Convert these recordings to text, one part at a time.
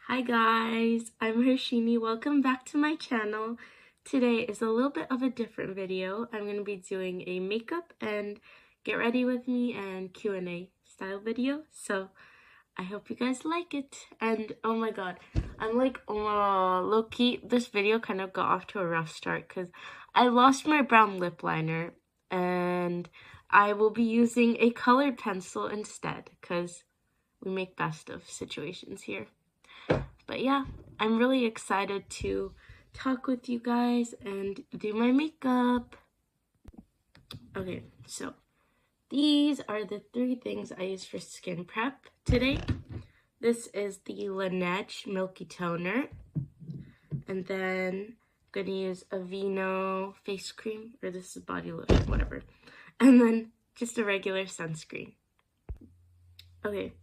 Hi guys, I'm Harshini. Welcome back to my channel. Today is a little bit of a different video. I'm going to be doing a makeup and get ready with me and Q&A style video. So I hope you guys like it. And oh my god, I'm like, oh, low-key, this video kind of got off to a rough start because I lost my brown lip liner and I will be using a colored pencil instead because we make best of situations here. But yeah, I'm really excited to talk with you guys and do my makeup. Okay, so these are the 3 things I use for skin prep today. This is the Laneige Milky Toner. And then I'm going to use Aveeno face cream, or this is body lotion, whatever. And then just a regular sunscreen. Okay.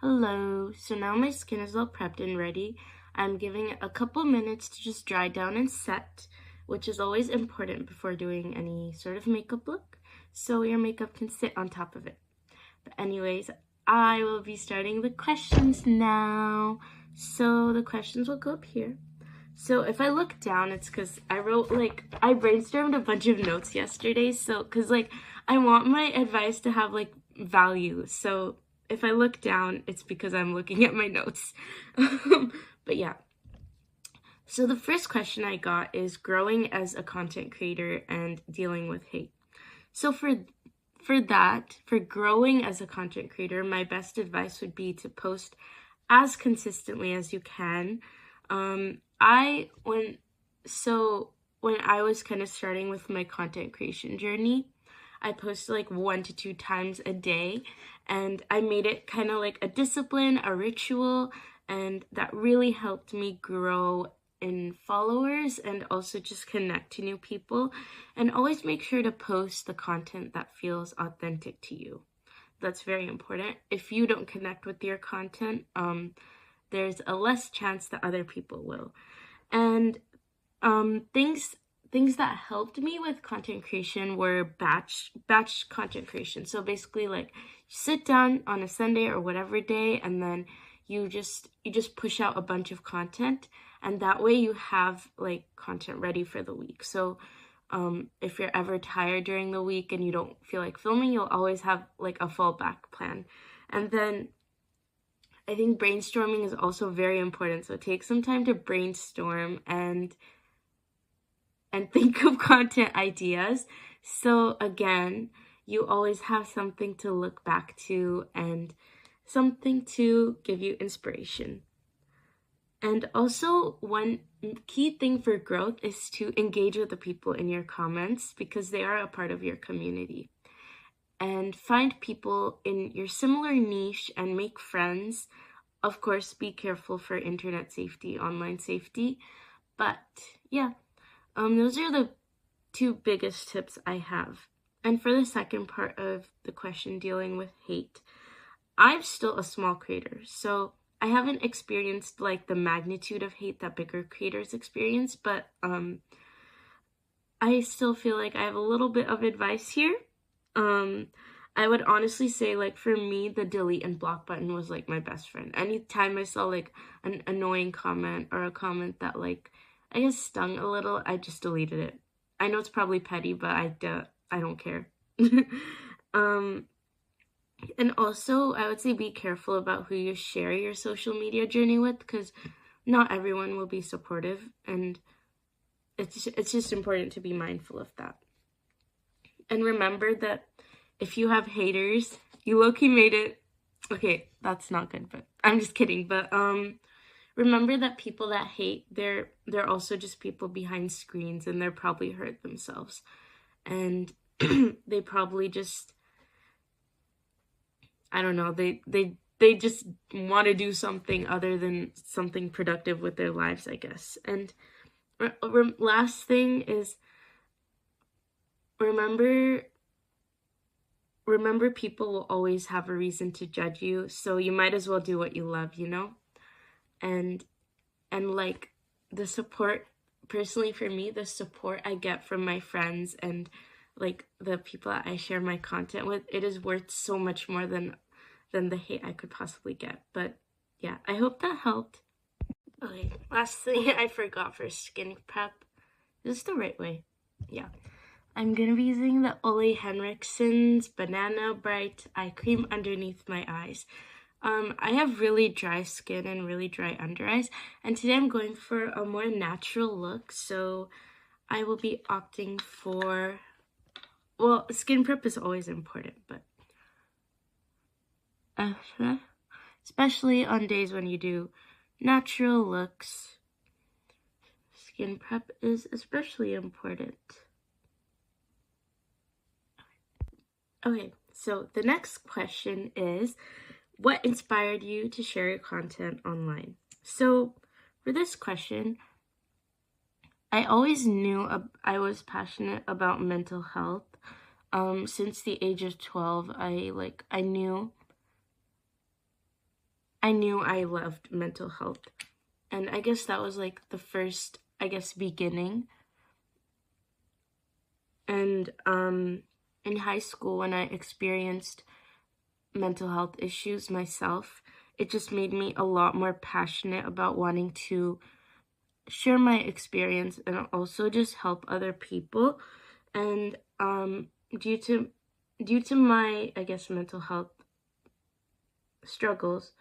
Hello, so now my skin is all prepped and ready. I'm giving it a couple minutes to just dry down and set, which is always important before doing any sort of makeup look, so your makeup can sit on top of it. But anyways, I will be starting the questions now. So the questions will go up here. So if I look down, it's because I brainstormed a bunch of notes yesterday, so because I want my advice to have value, so if I look down, it's because I'm looking at my notes. But yeah. So the first question I got is growing as a content creator and dealing with hate. So for growing as a content creator, my best advice would be to post as consistently as you can. When I was kind of starting with my content creation journey, I posted 1 to 2 times a day, and I made it kind of like a discipline, a ritual, and that really helped me grow in followers and also just connect to new people. And always make sure to post the content that feels authentic to you. That's very important. If you don't connect with your content, there's a less chance that other people will. And things that helped me with content creation were batch content creation. So basically you sit down on a Sunday or whatever day, and then you just push out a bunch of content, and that way you have content ready for the week. So if you're ever tired during the week and you don't feel like filming, you'll always have a fallback plan. And then I think brainstorming is also very important. So take some time to brainstorm and think of content ideas. So again, you always have something to look back to and something to give you inspiration. And also, one key thing for growth is to engage with the people in your comments because they are a part of your community. And find people in your similar niche and make friends. Of course, be careful for internet safety, online safety. But yeah. Those are the 2 biggest tips I have. And for the second part of the question, dealing with hate, I'm still a small creator, so I haven't experienced the magnitude of hate that bigger creators experience, but I still feel like I have a little bit of advice here. I would honestly say for me, the delete and block button was my best friend. Anytime I saw an annoying comment or a comment that I guess stung a little, I just deleted it. I know it's probably petty, but I don't care. And also, I would say be careful about who you share your social media journey with, because not everyone will be supportive, and it's just important to be mindful of that. And remember that if you have haters, you low-key made it. Okay, that's not good, but I'm just kidding. But remember that people that hate, they're also just people behind screens, and they're probably hurt themselves. And they probably just, I don't know, they just want to do something other than something productive with their lives, I guess. And last thing is, remember people will always have a reason to judge you, so you might as well do what you love, you know? And the support, personally for me, the support I get from my friends and the people that I share my content with, it is worth so much more than the hate I could possibly get. But yeah, I hope that helped. Okay, last thing I forgot for skin prep. Is this the right way? Yeah. I'm going to be using the Ole Henriksen's Banana Bright Eye Cream underneath my eyes. I have really dry skin and really dry under eyes, and today I'm going for a more natural look, so I will be opting for, well, skin prep is always important, but especially on days when you do natural looks, skin prep is especially important. Okay, so the next question is, what inspired you to share your content online? So for this question, I always knew I was passionate about mental health. Since the age of 12, I knew I loved mental health. And I guess that was like the first, beginning. And in high school, when I experienced mental health issues myself, it just made me a lot more passionate about wanting to share my experience and also just help other people. And due to my, mental health struggles,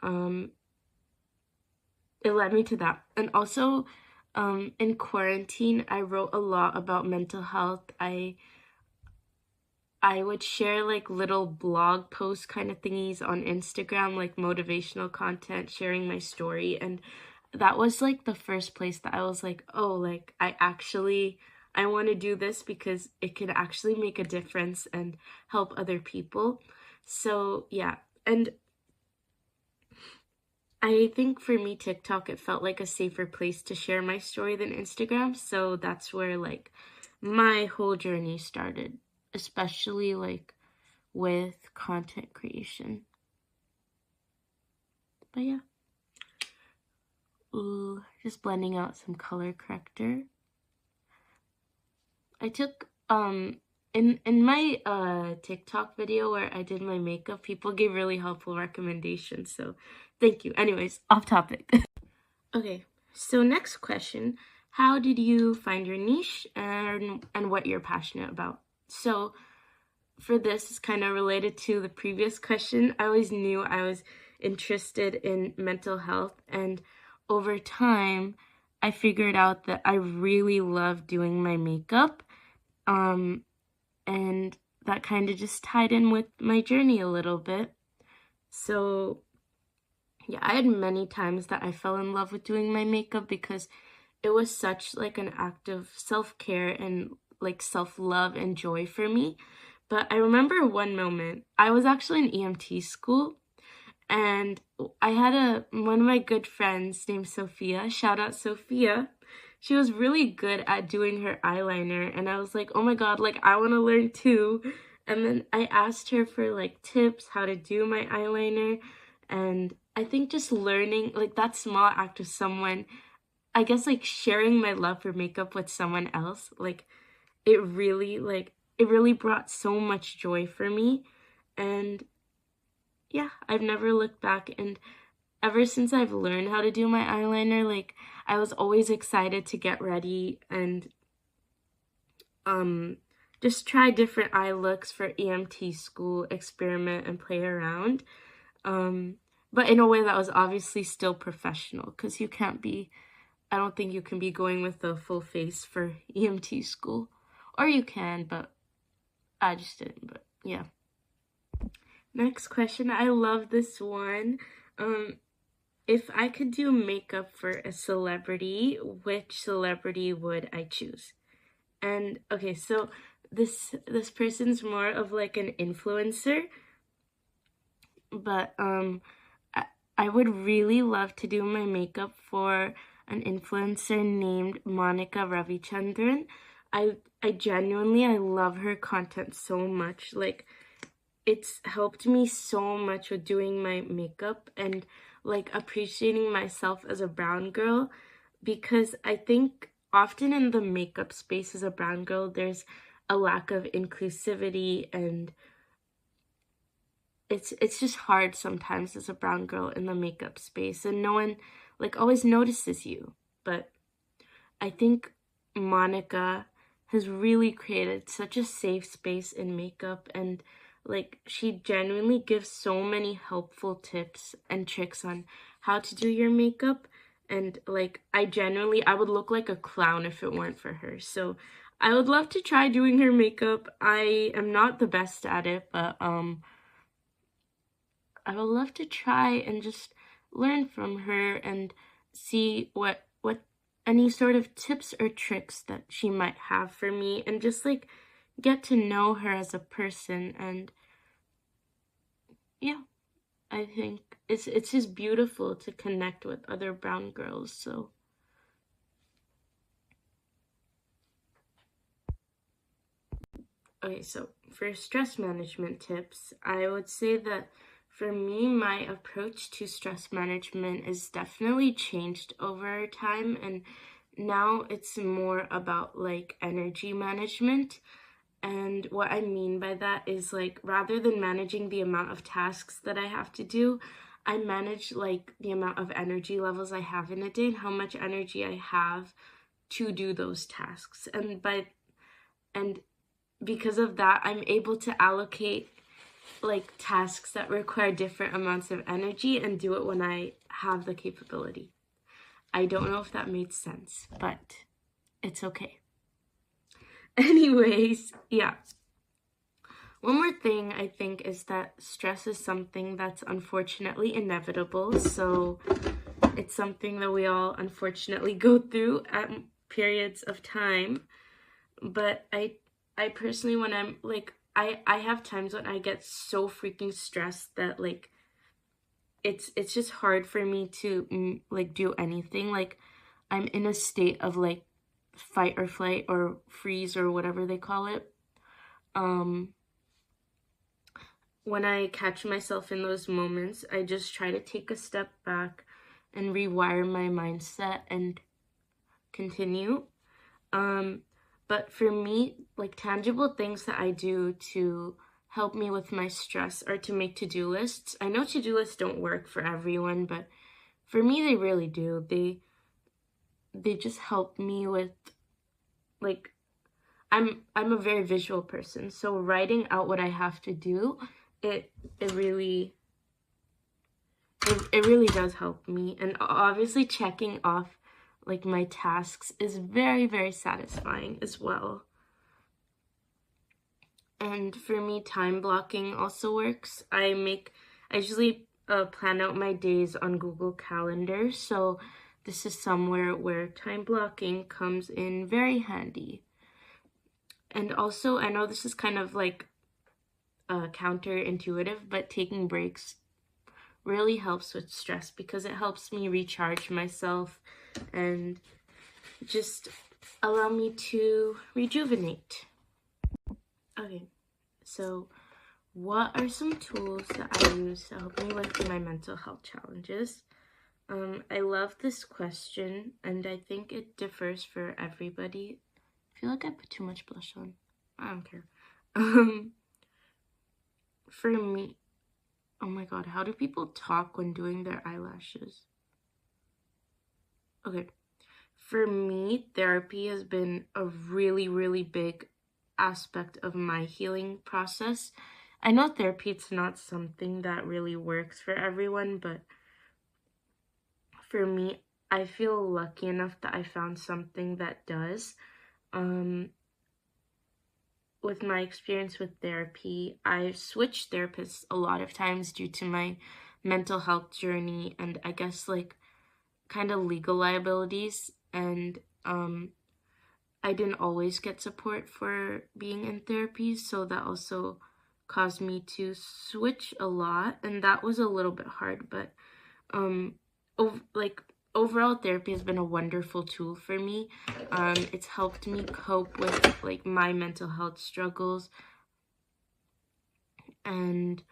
it led me to that. And also, in quarantine, I wrote a lot about mental health. I would share like little blog post kind of thingies on Instagram, like motivational content, sharing my story. And that was like the first place that I was like, oh, like I want to do this because it can actually make a difference and help other people. So yeah, and I think for me, TikTok, it felt like a safer place to share my story than Instagram. So that's where like my whole journey started, especially like with content creation. But yeah. Ooh, just blending out some color corrector. I took in my TikTok video where I did my makeup, people gave really helpful recommendations, so thank you. Anyways, off topic. Okay, so next question, how did you find your niche and what you're passionate about? So for this, is kind of related to the previous question. I always knew I was interested in mental health, and over time I figured out that I really love doing my makeup, and that kind of just tied in with my journey a little bit. So yeah, I had many times that I fell in love with doing my makeup because it was such like an act of self-care and like self-love and joy for me. But I remember one moment, I was actually in EMT school, and I had one of my good friends named Sophia, shout out Sophia. She was really good at doing her eyeliner, and I was like, oh my god, like I want to learn too. And then I asked her for like tips how to do my eyeliner, and I think just learning like that small act of someone, I guess like sharing my love for makeup with someone else, like it really brought so much joy for me. And yeah, I've never looked back, and ever since I've learned how to do my eyeliner, like I was always excited to get ready and just try different eye looks for EMT school, experiment and play around. But in a way that was obviously still professional, because I don't think you can be going with a full face for EMT school. Or you can, but I just didn't, but yeah. Next question, I love this one. If I could do makeup for a celebrity, which celebrity would I choose? And okay, so this person's more of like an influencer, but I would really love to do my makeup for an influencer named Monica Ravichandran. I genuinely, I love her content so much. Like, it's helped me so much with doing my makeup and like appreciating myself as a brown girl, because I think often in the makeup space as a brown girl, there's a lack of inclusivity, and it's just hard sometimes as a brown girl in the makeup space, and no one like always notices you. But I think Monica has really created such a safe space in makeup, and like she genuinely gives so many helpful tips and tricks on how to do your makeup. And like I would look like a clown if it weren't for her. So I would love to try doing her makeup. I am not the best at it, but I would love to try and just learn from her and see what any sort of tips or tricks that she might have for me, and just like get to know her as a person. And yeah, I think it's just beautiful to connect with other brown girls. So okay, so for stress management tips, I would say that for me, my approach to stress management is definitely changed over time, and now it's more about like energy management. And what I mean by that is like rather than managing the amount of tasks that I have to do, I manage like the amount of energy levels I have in a day and how much energy I have to do those tasks. And because of that, I'm able to allocate like tasks that require different amounts of energy and do it when I have the capability. I don't know if that made sense, but it's okay. Anyways, yeah. One more thing I think is that stress is something that's unfortunately inevitable. So it's something that we all unfortunately go through at periods of time. But I personally, when I'm like, I have times when I get so freaking stressed that like it's just hard for me to like do anything. Like I'm in a state of like fight or flight or freeze or whatever they call it. When I catch myself in those moments, I just try to take a step back and rewire my mindset and continue. But for me, like tangible things that I do to help me with my stress are to make to-do lists. I know to-do lists don't work for everyone, but for me they really do. They just help me with like I'm a very visual person, so writing out what I have to do, it really does help me. And obviously checking off like my tasks is very, very satisfying as well. And for me, time blocking also works. I usually plan out my days on Google Calendar, so this is somewhere where time blocking comes in very handy. And also, I know this is kind of like counterintuitive, but taking breaks really helps with stress because it helps me recharge myself and just allow me to rejuvenate. Okay, so what are some tools that I use to help me with my mental health challenges? I love this question, and I think it differs for everybody. I feel like I put too much blush on. I don't care. For me, oh my god, how do people talk when doing their eyelashes? Okay, for me, therapy has been a really, really big aspect of my healing process. I know therapy, it's not something that really works for everyone, but for me, I feel lucky enough that I found something that does. With my experience with therapy, I've switched therapists a lot of times due to my mental health journey and I guess like kind of legal liabilities. And I didn't always get support for being in therapy, so that also caused me to switch a lot, and that was a little bit hard. But overall, therapy has been a wonderful tool for me. It's helped me cope with like my mental health struggles and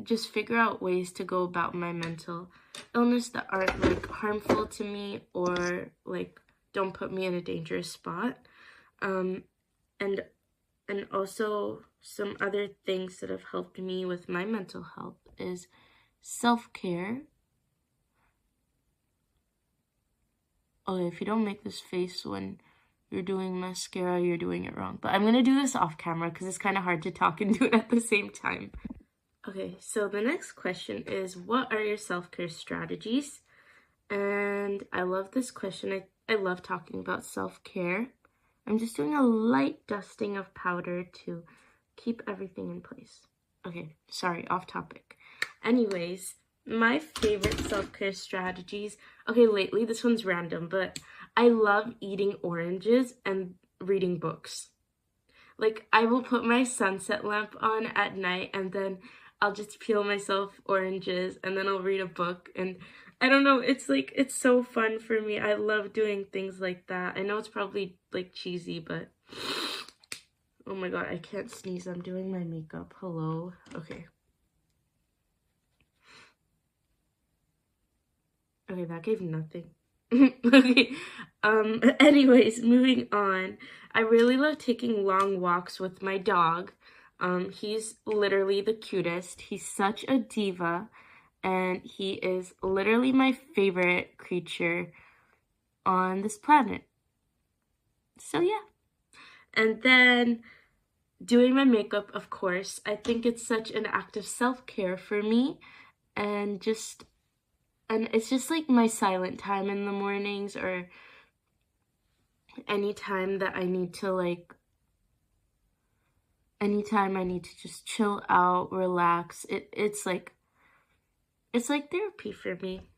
just figure out ways to go about my mental illness that aren't like harmful to me or like don't put me in a dangerous spot. And also some other things that have helped me with my mental health is self-care, Okay, if you don't make this face when you're doing mascara, you're doing it wrong. But I'm gonna do this off camera because it's kind of hard to talk and do it at the same time. Okay, so the next question is, what are your self-care strategies? And I love this question. I love talking about self-care. I'm just doing a light dusting of powder to keep everything in place. Okay, sorry, off topic. Anyways, my favorite self-care strategies. Okay, lately, this one's random, but I love eating oranges and reading books. Like, I will put my sunset lamp on at night and then I'll just peel myself oranges and then I'll read a book. And I don't know, it's like, it's so fun for me. I love doing things like that. I know it's probably like cheesy, but oh my god, I can't sneeze. I'm doing my makeup. Hello. Okay. Okay, that gave nothing. Okay. Anyways, moving on. I really love taking long walks with my dog. He's literally the cutest. He's such a diva, and he is literally my favorite creature on this planet. So yeah. And then doing my makeup, of course. I think it's such an act of self-care for me, and it's just like my silent time in the mornings, or anytime I need to just chill out, relax. It's like therapy for me.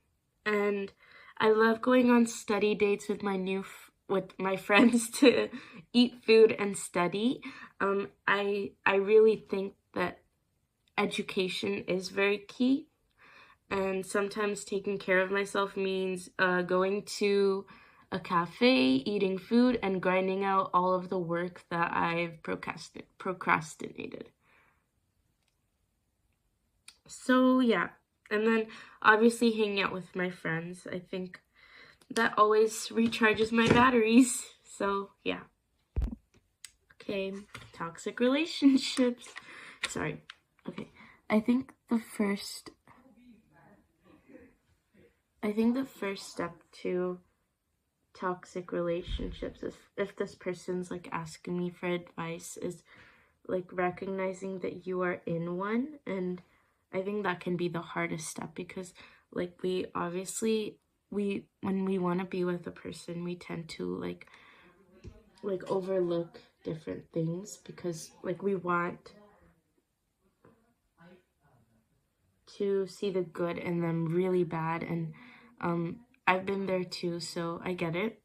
And I love going on study dates with with my friends to eat food and study. I really think that education is very key, and sometimes taking care of myself means going to a cafe, eating food, and grinding out all of the work that I've procrastinated. So yeah, and then obviously hanging out with my friends. I think that always recharges my batteries. So yeah. Okay, toxic relationships. Sorry. Okay, I think the first step to toxic relationships, if this person's like asking me for advice, is like recognizing that you are in one. And I think that can be the hardest step, because like when we want to be with a person, we tend to like overlook different things, because like we want to see the good in them really bad. And I've been there too, so I get it.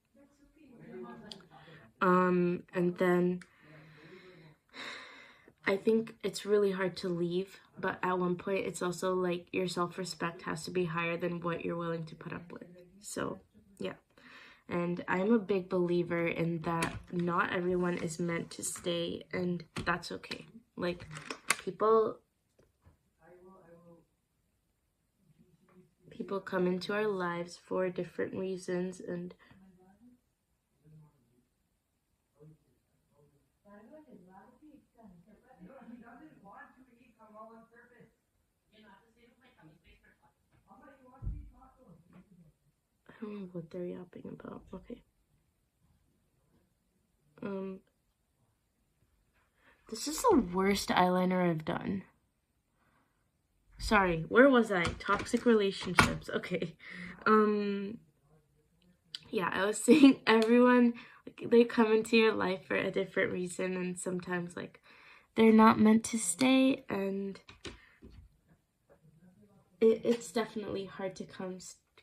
And then I think it's really hard to leave, but at one point it's also like your self-respect has to be higher than what you're willing to put up with. So yeah. And I'm a big believer in that not everyone is meant to stay, and that's okay. Like, people come into our lives for different reasons, and I don't know what they're yapping about. Okay. This is the worst eyeliner I've done. Sorry, where was I? Toxic relationships. Okay. Yeah, I was saying everyone, like, they come into your life for a different reason, and sometimes like they're not meant to stay, and it's definitely hard to come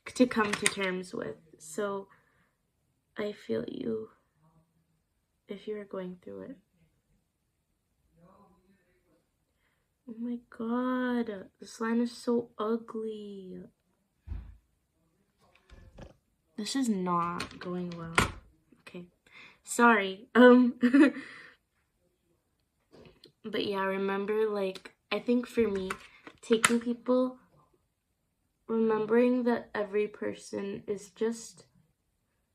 to terms with. So I feel you if you're going through it. Oh my god, this line is so ugly. This is not going well. Okay, sorry. But yeah, remember, like, I think for me, remembering that every person is just,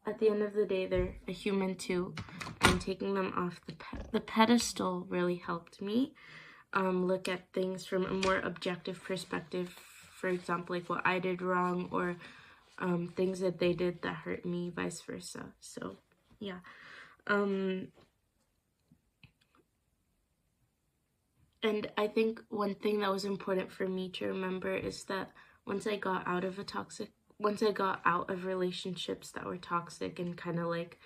at the end of the day, they're a human too, and taking them off the pedestal really helped me look at things from a more objective perspective. For example, like what I did wrong, or things that they did that hurt me, vice versa. So yeah. And I think one thing that was important for me to remember is that once I got out of relationships that were toxic and kind of like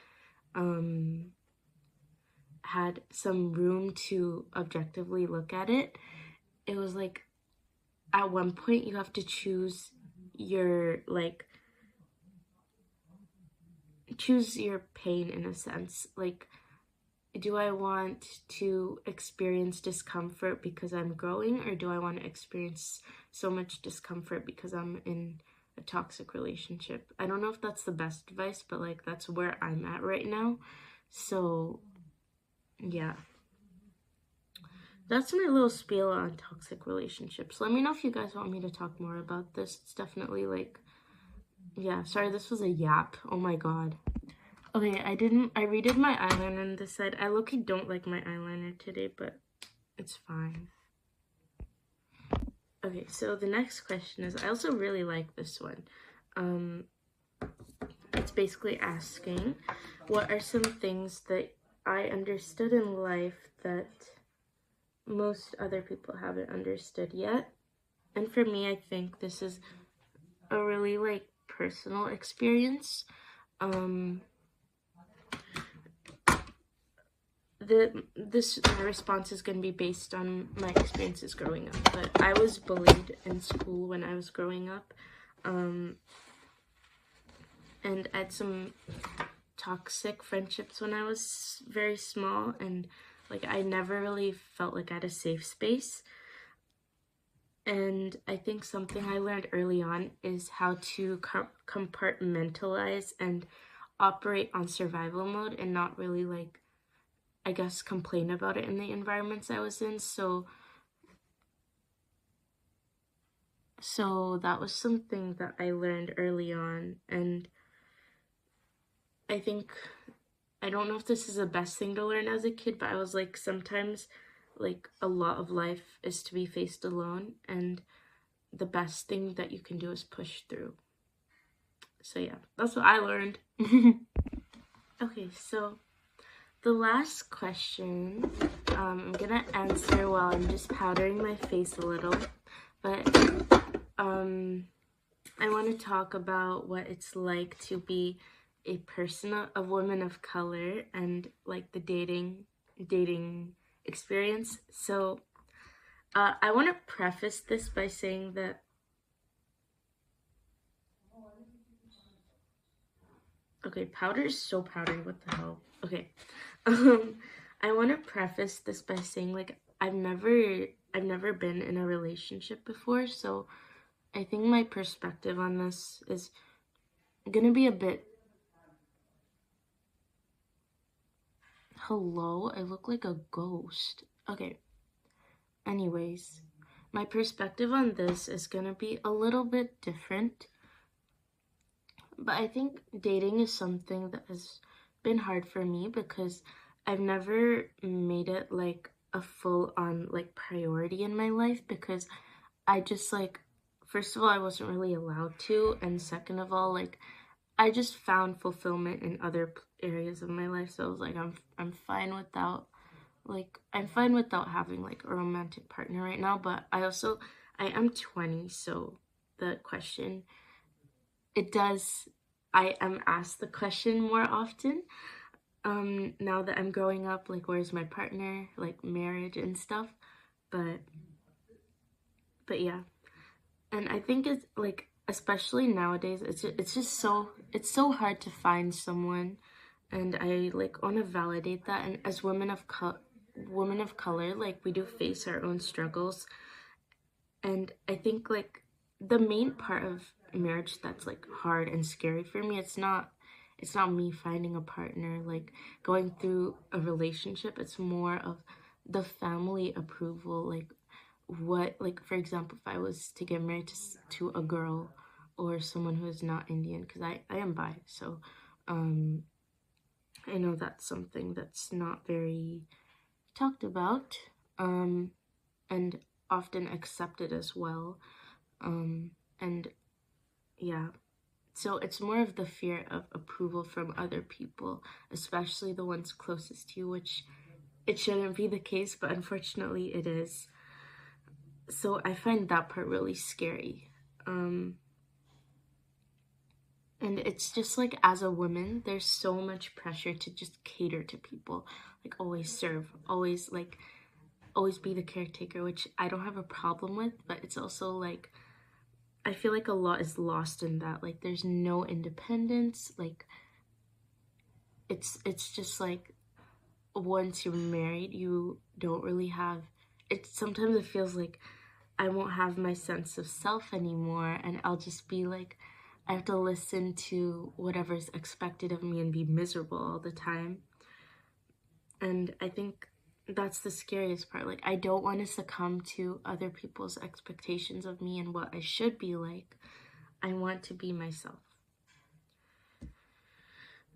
had some room to objectively look at it, it was like at one point you have to choose your pain in a sense. Like, do I want to experience discomfort because I'm growing, or do I want to experience so much discomfort because I'm in a toxic relationship? I don't know if that's the best advice, but like that's where I'm at right now. So yeah, that's my little spiel on toxic relationships. Let me know if you guys want me to talk more about this. It's definitely like, yeah, sorry, this was a yap. Oh my god. Okay, I redid my eyeliner on this side. I low-key don't like my eyeliner today, but it's fine. Okay, so the next question is, I also really like this one. It's basically asking, what are some things that I understood in life that most other people haven't understood yet? And for me, I think this is a really like personal experience. My response is going to be based on my experiences growing up, but I was bullied in school when I was growing up, and I had some toxic friendships when I was very small, and like I never really felt like I had a safe space. And I think something I learned early on is how to compartmentalize and operate on survival mode and not really like, I guess, complain about it in the environments I was in. So that was something that I learned early on. And I think, I don't know if this is the best thing to learn as a kid, but I was like, sometimes like a lot of life is to be faced alone, and the best thing that you can do is push through. So yeah, that's what I learned. Okay, so the last question, I'm gonna answer while I'm just powdering my face a little, but I want to talk about what it's like to be a woman of color, and like the dating experience. So I want to preface this by saying that powder is so powdery, what the hell? Okay. I want to preface this by saying like I've never been in a relationship before, so I think my perspective on this is gonna be a bit... Hello, I look like a ghost. Okay. Anyways, my perspective on this is gonna be a little bit different. But I think dating is something that has been hard for me because I've never made it like a full-on like priority in my life, because I just like, first of all, I wasn't really allowed to, and second of all, like I just found fulfillment in other areas of my life. So I was like, I'm fine without having like a romantic partner right now. But I am 20, so the question, I am asked the question more often now that I'm growing up, like where's my partner, like marriage and stuff. But yeah, and I think it's like, especially nowadays, it's so hard to find someone, and I like want to validate that. And as women of color, like we do face our own struggles, and I think like the main part of marriage that's like hard and scary for me, it's not me finding a partner, like going through a relationship. It's more of the family approval, like what, like for example, if I was to get married to a girl or someone who is not Indian, because I am bi, so I know that's something that's not very talked about, and often accepted as well, and yeah, So it's more of the fear of approval from other people, especially the ones closest to you, which it shouldn't be the case, but unfortunately it is. So I find that part really scary. And it's just like, as a woman, there's so much pressure to just cater to people, like always serve, always be the caretaker, which I don't have a problem with, but it's also like, I feel like a lot is lost in that. Like, there's no independence. Like, it's just like, once you're married, you don't really have it. Sometimes it feels like I won't have my sense of self anymore, and I'll just be like, I have to listen to whatever's expected of me and be miserable all the time. And I think that's the scariest part. Like, I don't want to succumb to other people's expectations of me and what I should be like. I want to be myself.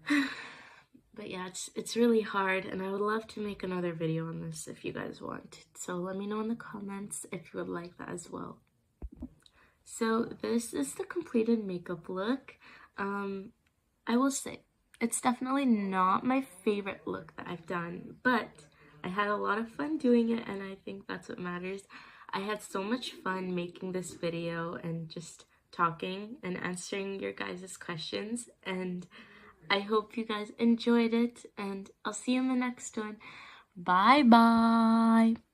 But yeah, it's really hard, and I would love to make another video on this if you guys want. So let me know in the comments if you would like that as well. So this is the completed makeup look. I will say, it's definitely not my favorite look that I've done, but I had a lot of fun doing it, and I think that's what matters. I had so much fun making this video and just talking and answering your guys' questions, and I hope you guys enjoyed it, and I'll see you in the next one. Bye bye!